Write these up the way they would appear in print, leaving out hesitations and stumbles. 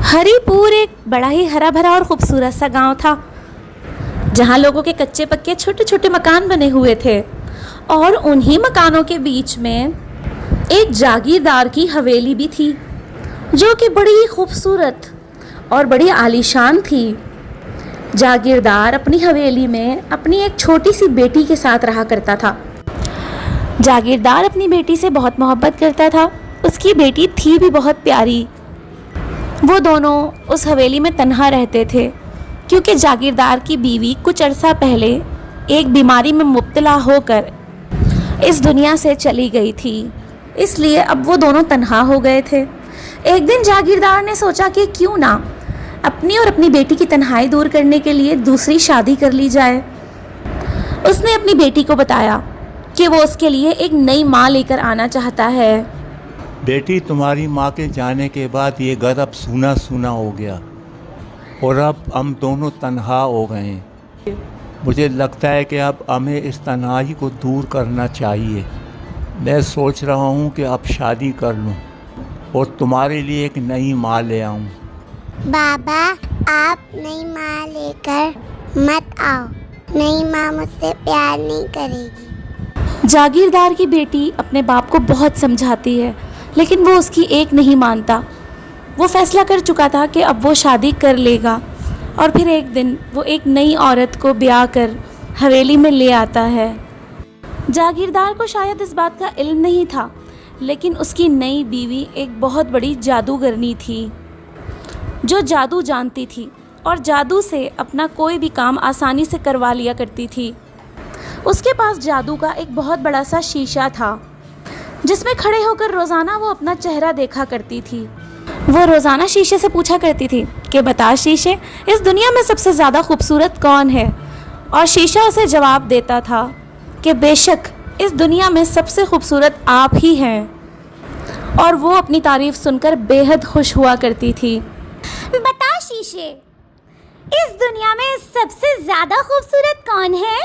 हरिपुर एक बड़ा ही हरा भरा और खूबसूरत सा गांव था, जहां लोगों के कच्चे पक्के छोटे छोटे मकान बने हुए थे और उन्हीं मकानों के बीच में एक जागीरदार की हवेली भी थी, जो कि बड़ी ही खूबसूरत और बड़ी आलीशान थी। जागीरदार अपनी हवेली में अपनी एक छोटी सी बेटी के साथ रहा करता था। जागीरदार अपनी बेटी से बहुत मोहब्बत करता था। उसकी बेटी थी भी बहुत प्यारी। वो दोनों उस हवेली में तन्हा रहते थे, क्योंकि जागीरदार की बीवी कुछ अरसा पहले एक बीमारी में मुब्तला होकर इस दुनिया से चली गई थी। इसलिए अब वो दोनों तन्हा हो गए थे। एक दिन जागीरदार ने सोचा कि क्यों ना अपनी और अपनी बेटी की तन्हाई दूर करने के लिए दूसरी शादी कर ली जाए। उसने अपनी बेटी को बताया कि वो उसके लिए एक नई माँ लेकर आना चाहता है। बेटी, तुम्हारी माँ के जाने के बाद ये घर अब सूना सूना हो गया और अब हम दोनों तन्हा हो गए हैं। मुझे लगता है कि अब हमें इस तन्हाई को दूर करना चाहिए। मैं सोच रहा हूँ कि अब शादी कर लूँ और तुम्हारे लिए एक नई माँ ले आऊँ। बाबा, आप नई माँ लेकर मत आओ। नई माँ मुझसे प्यार नहीं करेगी। जागीरदार की बेटी अपने बाप को बहुत समझाती है, लेकिन वो उसकी एक नहीं मानता। वो फैसला कर चुका था कि अब वो शादी कर लेगा और फिर एक दिन वो एक नई औरत को ब्याह कर हवेली में ले आता है। जागीरदार को शायद इस बात का इल्म नहीं था, लेकिन उसकी नई बीवी एक बहुत बड़ी जादूगरनी थी, जो जादू जानती थी और जादू से अपना कोई भी काम आसानी से करवा लिया करती थी। उसके पास जादू का एक बहुत बड़ा सा शीशा था, जिसमें खड़े होकर रोज़ाना वो अपना चेहरा देखा करती थी। वो रोज़ाना शीशे से पूछा करती थी कि बता शीशे, इस दुनिया में सबसे ज़्यादा खूबसूरत कौन है? और शीशा उसे जवाब देता था कि बेशक इस दुनिया में सबसे खूबसूरत आप ही हैं। और वो अपनी तारीफ़ सुनकर बेहद खुश हुआ करती थी। बता शीशे, इस दुनिया में सबसे ज्यादा खूबसूरत कौन है?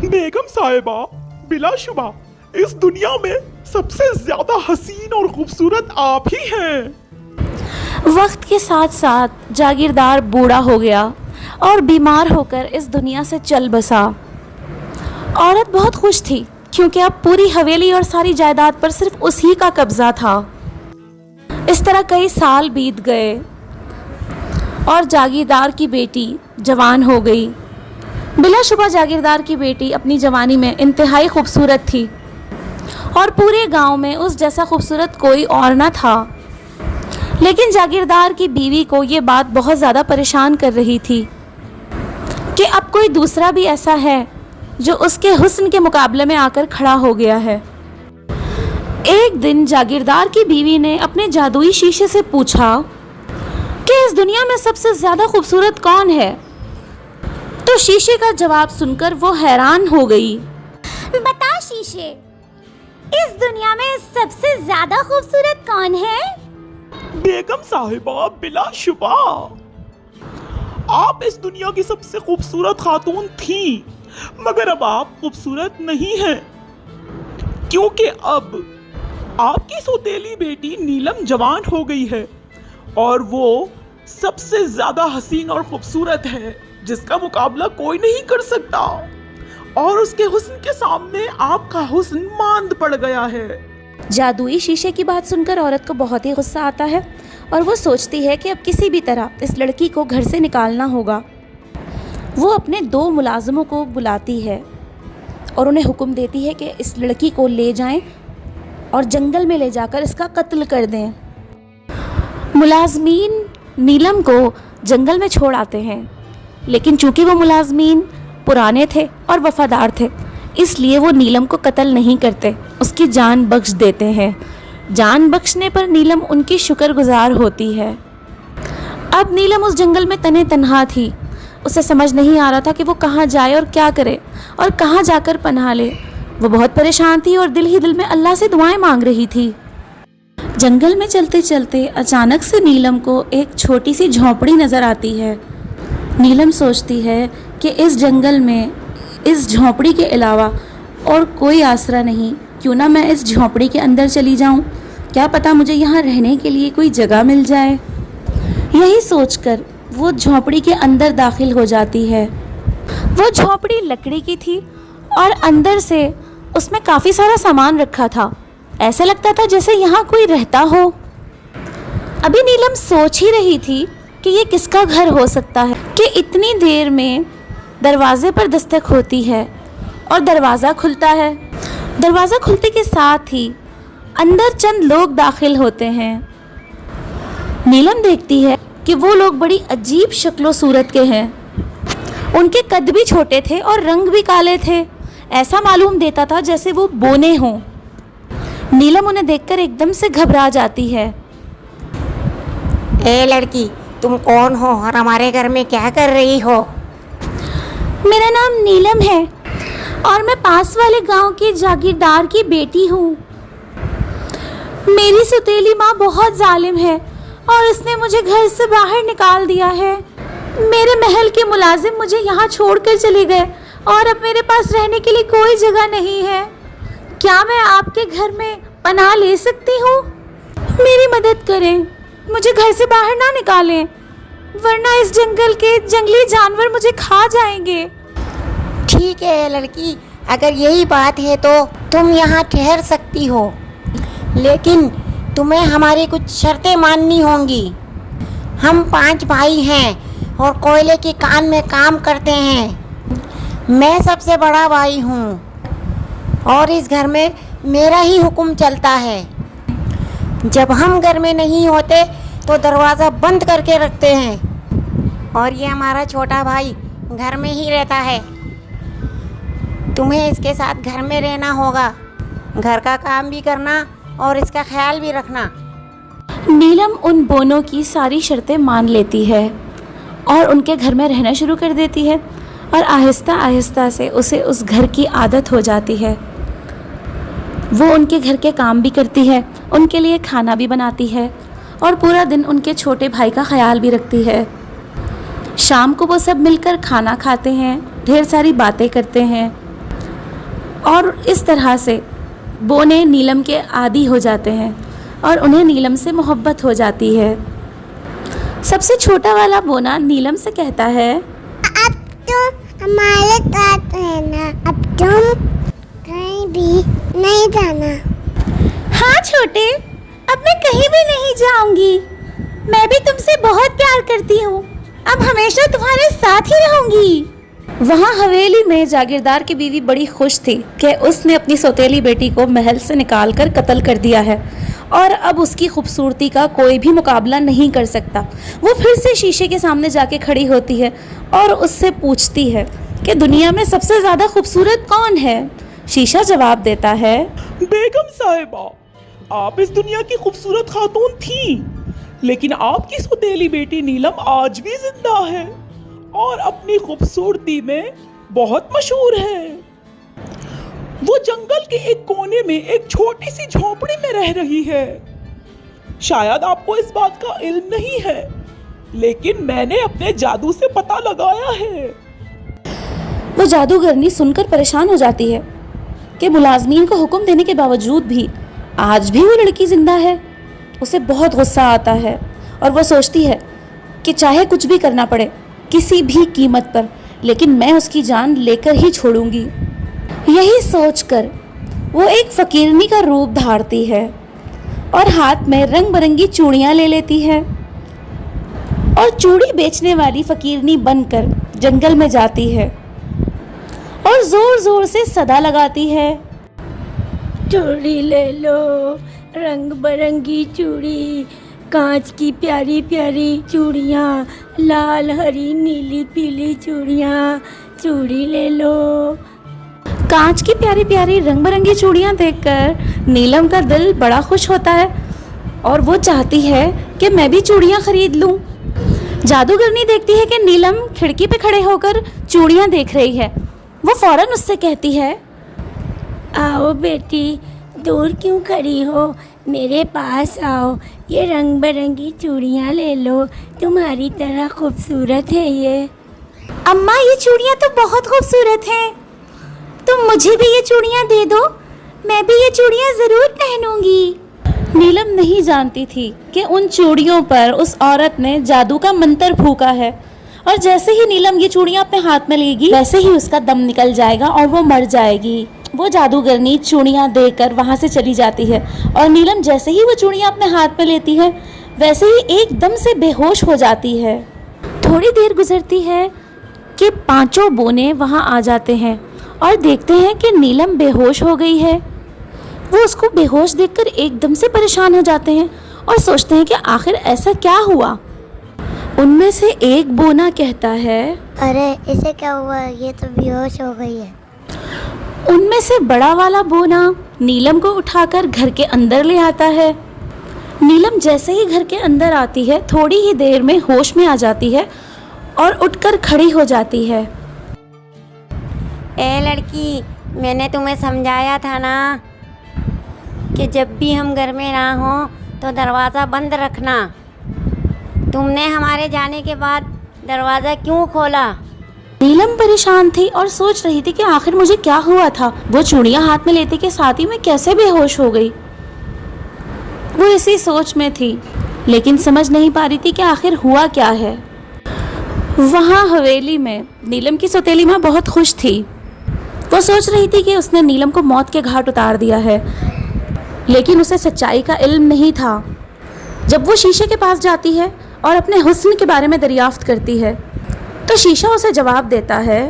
बेगम साहिबा, बिलाशुबा इस दुनिया में सबसे ज्यादा हसीन और खूबसूरत आप ही हैं। वक्त के साथ साथ जागीरदार बूढ़ा हो गया और बीमार होकर इस दुनिया से चल बसा। औरत बहुत खुश थी, क्योंकि अब पूरी हवेली और सारी जायदाद पर सिर्फ उसी का कब्जा था। इस तरह कई साल बीत गए और जागीरदार की बेटी जवान हो गई। बिलाशुबा जागीरदार की बेटी अपनी जवानी में इंतहाई खूबसूरत थी और पूरे गांव में उस जैसा खूबसूरत कोई और न था। लेकिन जागीरदार की बीवी को ये बात बहुत ज़्यादा परेशान कर रही थी कि अब कोई दूसरा भी ऐसा है जो उसके हुस्न के मुकाबले में आकर खड़ा हो गया है। एक दिन जागीरदार की बीवी ने अपने जादुई शीशे से पूछा कि इस दुनिया में सबसे ज़्यादा खूबसूरत कौन है? तो शीशे का जवाब सुनकर वो हैरान हो गई। बता शीशे, इस दुनिया में सबसे ज्यादा खूबसूरत कौन है? बेगम साहिबा, बिलाशुबा आप इस दुनिया की सबसे खूबसूरत खातून थी, मगर अब आप खूबसूरत नहीं हैं, क्योंकि अब आपकी सौतेली बेटी नीलम जवान हो गई है और वो सबसे ज्यादा हसीन और खूबसूरत है, जिसका मुकाबला कोई नहीं कर सकता। और उसके हुस्न के सामने आपका हुस्न मांद पड़ गया है। जादुई शीशे की बात सुनकर औरत को बहुत ही गुस्सा आता है और वो सोचती है कि अब किसी भी तरह इस लड़की को घर से निकालना होगा। वो अपने 2 मुलाजिमों को बुलाती है और उन्हें हुक्म देती है कि इस लड़की को ले जाएं और जंगल में ले जाकर इसका कत्ल कर दें। मुलाजमीन नीलम को जंगल में छोड़ आते हैं, लेकिन चूंकि वो मुलाजमीन पुराने थे और वफादार थे, इसलिए वो नीलम को कत्ल नहीं करते, उसकी जान बख्श देते हैं। जान बख्शने पर नीलम उनकी शुक्रगुजार होती है। अब नीलम उस जंगल में तने तन्हा थी। उसे समझ नहीं आ रहा था कि वो कहाँ जाए और क्या करे और कहाँ जाकर पनाह ले। वो बहुत परेशान थी और दिल ही दिल में अल्लाह से दुआएं मांग रही थी। जंगल में चलते चलते अचानक से नीलम को एक छोटी सी झोंपड़ी नज़र आती है। नीलम सोचती है कि इस जंगल में इस झोंपड़ी के अलावा और कोई आसरा नहीं, क्यों ना मैं इस झोंपड़ी के अंदर चली जाऊं। क्या पता मुझे यहाँ रहने के लिए कोई जगह मिल जाए। यही सोचकर वो झोंपड़ी के अंदर दाखिल हो जाती है। वो झोंपड़ी लकड़ी की थी और अंदर से उसमें काफ़ी सारा सामान रखा था। ऐसा लगता था जैसे यहाँ कोई रहता हो। अभी नीलम सोच ही रही थी कि ये किसका घर हो सकता है कि इतनी देर में दरवाजे पर दस्तक होती है और दरवाज़ा खुलता है। दरवाज़ा खुलते के साथ ही अंदर चंद लोग दाखिल होते हैं। नीलम देखती है कि वो लोग बड़ी अजीब शक्लो सूरत के हैं। उनके कद भी छोटे थे और रंग भी काले थे। ऐसा मालूम देता था जैसे वो बोने हों। नीलम उन्हें देखकर एकदम से घबरा जाती है। ए लड़की, तुम कौन हो और हमारे घर में क्या कर रही हो? मेरा नाम नीलम है और मैं पास वाले गांव के जागीरदार की बेटी हूँ। मेरी सौतेली माँ बहुत जालिम है और उसने मुझे घर से बाहर निकाल दिया है। मेरे महल के मुलाजिम मुझे यहाँ छोड़कर चले गए और अब मेरे पास रहने के लिए कोई जगह नहीं है। क्या मैं आपके घर में पनाह ले सकती हूँ? मेरी मदद करें, मुझे घर से बाहर ना निकालें, वरना इस जंगल के जंगली जानवर मुझे खा जाएंगे। ठीक है लड़की, अगर यही बात है तो तुम यहाँ ठहर सकती हो, लेकिन तुम्हें हमारी कुछ शर्तें माननी होंगी। हम 5 भाई हैं और कोयले की कान में काम करते हैं। मैं सबसे बड़ा भाई हूँ और इस घर में मेरा ही हुक्म चलता है। जब हम घर में नहीं होते तो दरवाज़ा बंद करके रखते हैं और ये हमारा छोटा भाई घर में ही रहता है। तुम्हें इसके साथ घर में रहना होगा, घर का काम भी करना और इसका ख्याल भी रखना। नीलम उन बोनों की सारी शर्तें मान लेती है और उनके घर में रहना शुरू कर देती है और आहिस्ता आहिस्ता से उसे उस घर की आदत हो जाती है। वो उनके घर के काम भी करती है, उनके लिए खाना भी बनाती है और पूरा दिन उनके छोटे भाई का ख्याल भी रखती है। शाम को वो सब मिलकर खाना खाते हैं, ढेर सारी बातें करते हैं और इस तरह से बोने नीलम के आदी हो जाते हैं और उन्हें नीलम से मोहब्बत हो जाती है। सबसे छोटा वाला बोना नीलम से कहता है, अब तो हमारे साथ रहना, अब तुम कहीं भी नहीं जाना। हाँ छोटे, अब मैं कहीं भी नहीं जाऊंगी। मैं भी तुमसे बहुत प्यार करती हूँ, अब हमेशा तुम्हारे साथ ही रहूंगी। वहाँ हवेली में जागीरदार की बीवी बड़ी खुश थी कि उसने अपनी सौतेली बेटी को महल से निकालकर कत्ल कर दिया है और अब उसकी खूबसूरती का कोई भी मुकाबला नहीं कर सकता। वो फिर से शीशे के सामने जाके खड़ी होती है और उससे पूछती है कि दुनिया में सबसे ज़्यादा खूबसूरत कौन है? शीशा जवाब देता है, बेगम साहिबा, आप इस दुनिया की खूबसूरत खातून थी, लेकिन आपकी सौतेली बेटी नीलम आज भी जिंदा है और अपनी खूबसूरती में बहुत मशहूर है। वो जंगल के एक कोने में एक छोटी सी झोंपड़ी में रह रही है। शायद आपको इस बात का इल्म नहीं है, लेकिन मैंने अपने जादू से पता लगाया है। वो जादूगरनी सुनकर परेशान हो जाती है कि मुलाजमीन को हुक्म देने के बावजूद भी आज भी वो लड़की जिंदा है। उसे बहुत गुस्सा आता है और वो सोचती है कि चाहे कुछ भी करना पड़े, किसी भी कीमत पर, लेकिन मैं उसकी जान लेकर ही छोड़ूंगी। यही सोचकर वो एक फकीरनी का रूप धारती है और हाथ में रंग बिरंगी चूड़ियाँ ले लेती है और चूड़ी बेचने वाली फकीरनी बनकर जंगल में जाती है और जोर जोर से सदा लगाती है, चूड़ी ले लो, रंग बिरंगी चूड़ी, कांच की प्यारी प्यारी चूड़ियाँ, लाल हरी नीली पीली चूड़ियाँ, चूड़ी ले लो। कांच की प्यारी प्यारी रंग बिरंगी चूड़ियाँ देखकर नीलम का दिल बड़ा खुश होता है और वो चाहती है कि मैं भी चूड़ियाँ खरीद लूँ। जादूगरनी देखती है कि नीलम खिड़की पे खड़े होकर चूड़ियाँ देख रही है। वो फौरन उससे कहती है, आओ बेटी, दूर क्यों खड़ी हो, मेरे पास आओ, ये रंग बिरंगी चूड़ियाँ ले लो, तुम्हारी तरह खूबसूरत है ये। अम्मा ये चूड़ियाँ तो बहुत खूबसूरत हैं, तुम मुझे भी ये चूड़ियाँ दे दो, मैं भी ये चूड़ियाँ ज़रूर पहनूंगी। नीलम नहीं जानती थी कि उन चूड़ियों पर उस औरत ने जादू का मंत्र फूका है, और जैसे ही नीलम ये चूड़ियां अपने हाथ में लेगी वैसे ही उसका दम निकल जाएगा और वो मर जाएगी। वो जादूगरनी चूड़ियां देकर वहां से चली जाती है और नीलम जैसे ही वो चूड़ियां अपने हाथ में लेती है वैसे ही एकदम से बेहोश हो जाती है। थोड़ी देर गुजरती है कि पांचों बोने वहां आ जाते हैं और देखते हैं कि नीलम बेहोश हो गई है। वो उसको बेहोश देखकर एकदम से परेशान हो जाते हैं और सोचते हैं कि आखिर ऐसा क्या हुआ। उनमें से एक बोना कहता है, अरे इसे क्या हुआ, ये तो बेहोश हो गई है। उनमें से बड़ा वाला बोना नीलम को उठाकर घर के अंदर ले आता है। नीलम जैसे ही घर के अंदर आती है थोड़ी ही देर में होश में आ जाती है और उठकर खड़ी हो जाती है। ए लड़की, मैंने तुम्हें समझाया था ना कि जब भी हम घर में ना हो तो दरवाज़ा बंद रखना। तुमने हमारे जाने के बाद दरवाज़ा क्यों खोला? नीलम परेशान थी और सोच रही थी कि आखिर मुझे क्या हुआ था। वो चूड़ियां हाथ में लेते के साथ ही मैं कैसे बेहोश हो गई। वो इसी सोच में थी लेकिन समझ नहीं पा रही थी कि आखिर हुआ क्या है। वहाँ हवेली में नीलम की सौतेली माँ बहुत खुश थी। वो सोच रही थी कि उसने नीलम को मौत के घाट उतार दिया है, लेकिन उसे सच्चाई का इल्म नहीं था। जब वो शीशे के पास जाती है और अपने हुस्न के बारे में दरियाफ्त करती है तो शीशा उसे जवाब देता है,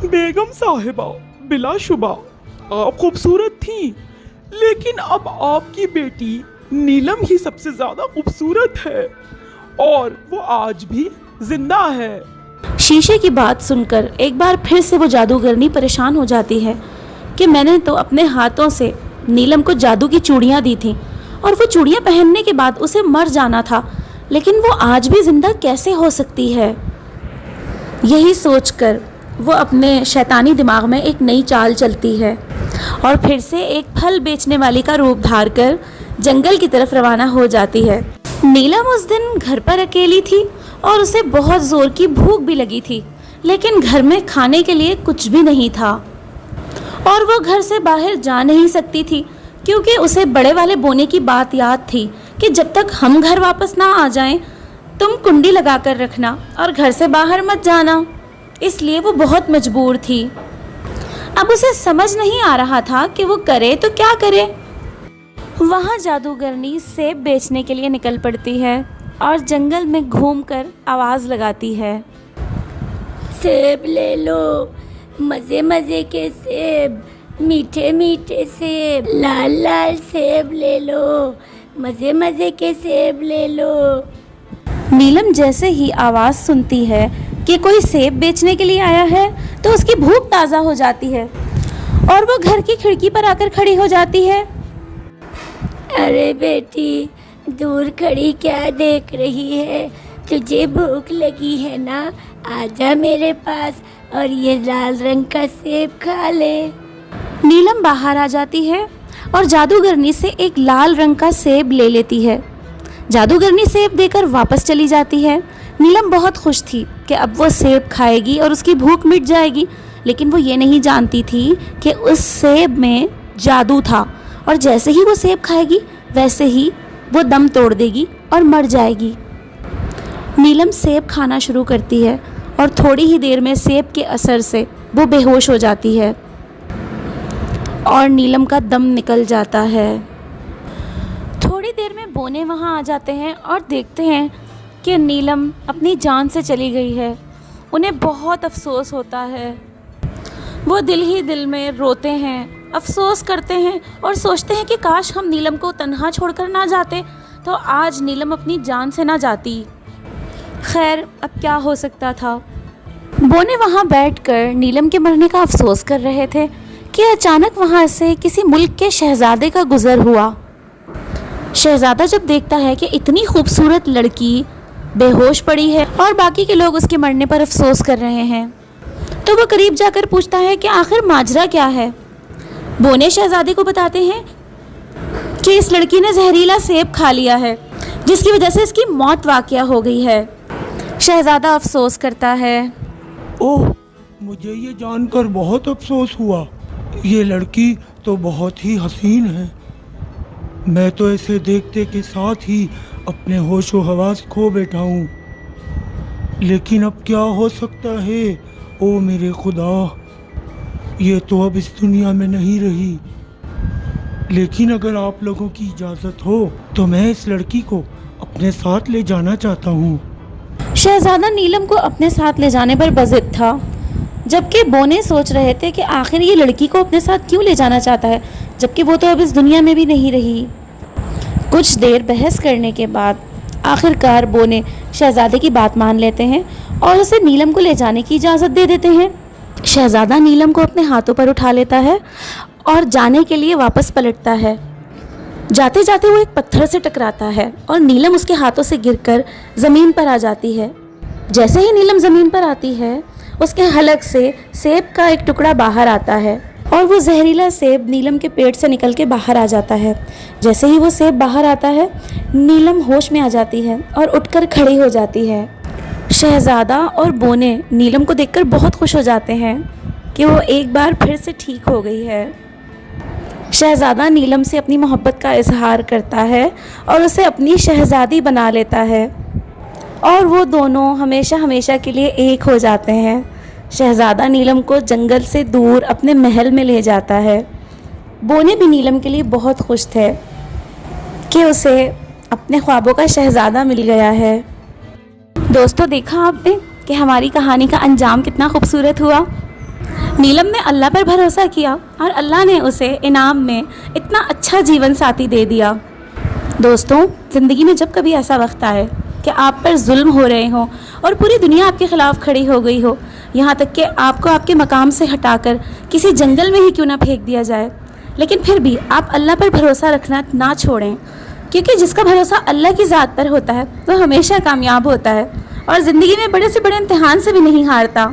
बेगम साहिबा, बिलाशुबा आप खूबसूरत थी, लेकिन अब आपकी बेटी नीलम ही सबसे ज़्यादा खूबसूरत है और वो आज भी जिंदा है। शीशे की बात सुनकर एक बार फिर से वो जादूगरनी परेशान हो जाती है कि मैंने तो अपने हाथों से नीलम को जादू की चूड़ियाँ दी थीं और वो चूड़ियाँ पहनने के बाद उसे मर जाना था, लेकिन वो आज भी जिंदा कैसे हो सकती है। यही सोचकर वो अपने शैतानी दिमाग में एक नई चाल चलती है और फिर से एक फल बेचने वाली का रूप धार कर जंगल की तरफ रवाना हो जाती है। नीलम उस दिन घर पर अकेली थी और उसे बहुत ज़ोर की भूख भी लगी थी, लेकिन घर में खाने के लिए कुछ भी नहीं था और वो घर से बाहर जा नहीं सकती थी क्योंकि उसे बड़े वाले बोने की बात याद थी कि जब तक हम घर वापस ना आ जाएं तुम कुंडी लगा कर रखना और घर से बाहर मत जाना। इसलिए वो बहुत मजबूर थी। अब उसे समझ नहीं आ रहा था कि वो करे तो क्या करे। वहाँ जादूगरनी सेब बेचने के लिए निकल पड़ती है और जंगल में घूमकर आवाज़ लगाती है, सेब ले लो, मज़े मज़े के सेब, मीठे मीठे सेब, लाल लाल सेब ले लो, मज़े मज़े के सेब ले लो। नीलम जैसे ही आवाज़ सुनती है कि कोई सेब बेचने के लिए आया है तो उसकी भूख ताज़ा हो जाती है और वो घर की खिड़की पर आकर खड़ी हो जाती है। अरे बेटी, दूर खड़ी क्या देख रही है? तुझे भूख लगी है ना? आजा मेरे पास और ये लाल रंग का सेब खा ले। नीलम बाहर आ जाती है और जादूगरनी से एक लाल रंग का सेब ले लेती है। जादूगरनी सेब देकर वापस चली जाती है। नीलम बहुत खुश थी कि अब वो सेब खाएगी और उसकी भूख मिट जाएगी, लेकिन वो ये नहीं जानती थी कि उस सेब में जादू था और जैसे ही वो सेब खाएगी वैसे ही वो दम तोड़ देगी और मर जाएगी। नीलम सेब खाना शुरू करती है और थोड़ी ही देर में सेब के असर से वो बेहोश हो जाती है और नीलम का दम निकल जाता है। थोड़ी देर में बोने वहाँ आ जाते हैं और देखते हैं कि नीलम अपनी जान से चली गई है। उन्हें बहुत अफसोस होता है। वो दिल ही दिल में रोते हैं, अफसोस करते हैं और सोचते हैं कि काश हम नीलम को तन्हा छोड़कर ना जाते तो आज नीलम अपनी जान से ना जाती। खैर, अब क्या हो सकता था। बोने वहाँ बैठकर नीलम के मरने का अफसोस कर रहे थे कि अचानक वहाँ से किसी मुल्क के शहज़ादे का गुज़र हुआ। शहज़ादा जब देखता है कि इतनी खूबसूरत लड़की बेहोश पड़ी है और बाकी के लोग उसके मरने पर अफसोस कर रहे हैं, तो वो करीब जाकर पूछता है कि आखिर माजरा क्या है। बोने शहज़ादे को बताते हैं कि इस लड़की ने जहरीला सेब खा लिया है जिसकी वजह से इसकी मौत वाक़या हो गई है। शहज़ादा अफसोस करता है, ओह, मुझे ये जानकर बहुत अफसोस हुआ। ये लड़की तो बहुत ही हसीन है। मैं तो ऐसे देखते के साथ ही अपने होशो हवास खो बैठा हूँ। लेकिन अब क्या हो सकता है? ओ मेरे खुदा, ये तो अब इस दुनिया में नहीं रही। लेकिन अगर आप लोगों की इजाज़त हो तो मैं इस लड़की को अपने साथ ले जाना चाहता हूँ। शहजादा नीलम को अपने साथ ले जाने पर बज़िद था, जबकि बोने सोच रहे थे कि आखिर ये लड़की को अपने साथ क्यों ले जाना चाहता है, जबकि वो तो अब इस दुनिया में भी नहीं रही। कुछ देर बहस करने के बाद आखिरकार बोने शहजादे की बात मान लेते हैं और उसे नीलम को ले जाने की इजाज़त दे देते हैं। शहजादा नीलम को अपने हाथों पर उठा लेता है और जाने के लिए वापस पलटता है। जाते जाते वो एक पत्थर से टकराता है और नीलम उसके हाथों से गिरकर ज़मीन पर आ जाती है। जैसे ही नीलम ज़मीन पर आती है, उसके हलक से सेब का एक टुकड़ा बाहर आता है और वो जहरीला सेब नीलम के पेट से निकल के बाहर आ जाता है। जैसे ही वो सेब बाहर आता है, नीलम होश में आ जाती है और उठकर खड़ी हो जाती है। शहजादा और बोने नीलम को देखकर बहुत खुश हो जाते हैं कि वो एक बार फिर से ठीक हो गई है। शहजादा नीलम से अपनी मोहब्बत का इजहार करता है और उसे अपनी शहजादी बना लेता है और वो दोनों हमेशा हमेशा के लिए एक हो जाते हैं। शहजादा नीलम को जंगल से दूर अपने महल में ले जाता है। बोने भी नीलम के लिए बहुत खुश थे कि उसे अपने ख्वाबों का शहजादा मिल गया है। दोस्तों, देखा आपने कि हमारी कहानी का अंजाम कितना खूबसूरत हुआ। नीलम ने अल्लाह पर भरोसा किया और अल्लाह ने उसे इनाम में इतना अच्छा जीवन साथी दे दिया। दोस्तों, ज़िंदगी में जब कभी ऐसा वक्त आए कि आप पर जुल्म हो रहे हों और पूरी दुनिया आपके ख़िलाफ़ खड़ी हो गई हो, यहाँ तक कि आपको आपके मकाम से हटाकर किसी जंगल में ही क्यों ना फेंक दिया जाए, लेकिन फिर भी आप अल्लाह पर भरोसा रखना ना छोड़ें, क्योंकि जिसका भरोसा अल्लाह की ज़ात पर होता है वो हमेशा कामयाब होता है और ज़िंदगी में बड़े से बड़े इम्तिहान से भी नहीं हारता।